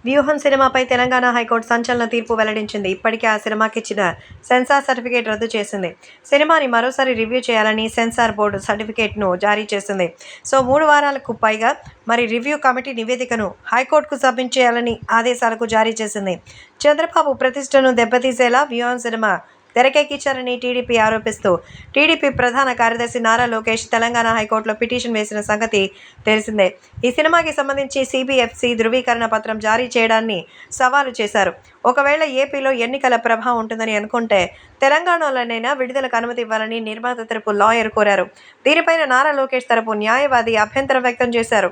వ్యూహం సినిమాపై తెలంగాణ హైకోర్టు సంచలన తీర్పు వెల్లడించింది. ఇప్పటికే ఆ సినిమాకి ఇచ్చిన సెన్సార్ సర్టిఫికేట్ రద్దు చేసింది. సినిమాని మరోసారి రివ్యూ చేయాలని సెన్సార్ బోర్డు సర్టిఫికేట్ను జారీ చేసింది. సో 3 వారాలకు పైగా రివ్యూ కమిటీ నివేదికను హైకోర్టుకు సబ్మిట్ చేయాలని ఆదేశాలకు జారీ చేసింది. చంద్రబాబు ప్రతిష్టను దెబ్బతీసేలా వ్యూహం సినిమా తెరకెక్కించారని టీడీపీ ఆరోపిస్తూ టీడీపీ ప్రధాన కార్యదర్శి నారా లోకేష్ తెలంగాణ హైకోర్టులో పిటిషన్ వేసిన సంగతి తెలిసిందే. ఈ సినిమాకి సంబంధించి సిబిఎఫ్సి ధృవీకరణ పత్రం జారీ చేయడాన్ని సవాలు చేశారు. ఒకవేళ ఏపీలో ఎన్నికల ప్రభావం ఉంటుందని అనుకుంటే తెలంగాణలోనైనా విడుదలకు అనుమతి ఇవ్వాలని నిర్మాత తరపు లాయర్ కోరారు. దీనిపైన నారా లోకేష్ తరపు న్యాయవాది అభ్యంతరం వ్యక్తం చేశారు.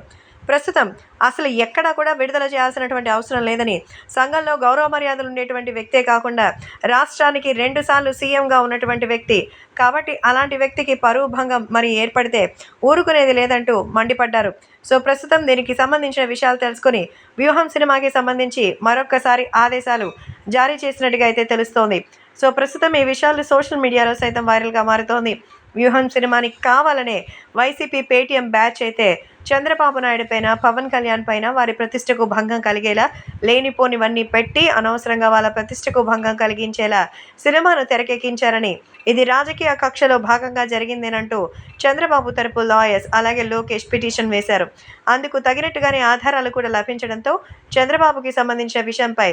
ప్రస్తుతం అసలు ఎక్కడా కూడా విడుదల చేయాల్సినటువంటి అవసరం లేదని, సంఘంలో గౌరవ మర్యాదలు ఉండేటువంటి వ్యక్తే కాకుండా రాష్ట్రానికి 2 సార్లు సీఎంగా ఉన్నటువంటి వ్యక్తి కాబట్టి అలాంటి వ్యక్తికి పరువు భంగం ఏర్పడితే ఊరుకునేది లేదంటూ మండిపడ్డారు. సో ప్రస్తుతం దీనికి సంబంధించిన విషయాలు తెలుసుకుని వ్యూహం సినిమాకి సంబంధించి మరొక్కసారి ఆదేశాలు జారీ చేసినట్టుగా అయితే తెలుస్తోంది. సో ప్రస్తుతం ఈ విషయాలు సోషల్ మీడియాలో సైతం వైరల్గా మారుతోంది. వ్యూహం సినిమాని కావాలనే వైసీపీ పేటీఎం బ్యాచ్ అయితే చంద్రబాబు నాయుడు పైన, పవన్ కళ్యాణ్ పైన వారి ప్రతిష్టకు భంగం కలిగేలా లేనిపోనివన్నీ పెట్టి అనవసరంగా వాళ్ళ ప్రతిష్టకు భంగం కలిగించేలా సినిమాను తెరకెక్కించారని, ఇది రాజకీయ కక్షలో భాగంగా జరిగిందేనంటూ చంద్రబాబు తరపు లాయర్స్ అలాగే లోకేష్ పిటిషన్ వేశారు. అందుకు తగినట్టుగానే ఆధారాలు కూడా లభించడంతో చంద్రబాబుకి సంబంధించిన విషయంపై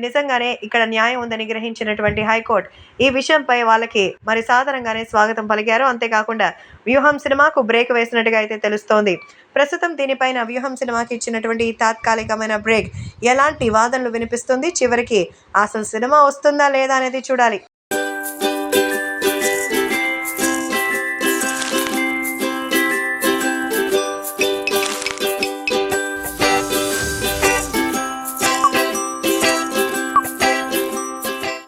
నిజంగానే ఇక్కడ న్యాయం ఉందని గ్రహించినటువంటి హైకోర్టు ఈ విషయంపై వాళ్ళకి సాధారణంగానే స్వాగతం పలికారు. అంతేకాకుండా వ్యూహం సినిమాకు బ్రేక్ వేసినట్టుగా అయితే తెలుస్తోంది. ప్రస్తుతం దీనిపైన వ్యూహం సినిమాకి ఇచ్చినటువంటి తాత్కాలికమైన బ్రేక్ ఎలాంటి వాదనలు వినిపిస్తుంది, చివరికి అసలు సినిమా వస్తుందా లేదా అనేది చూడాలి.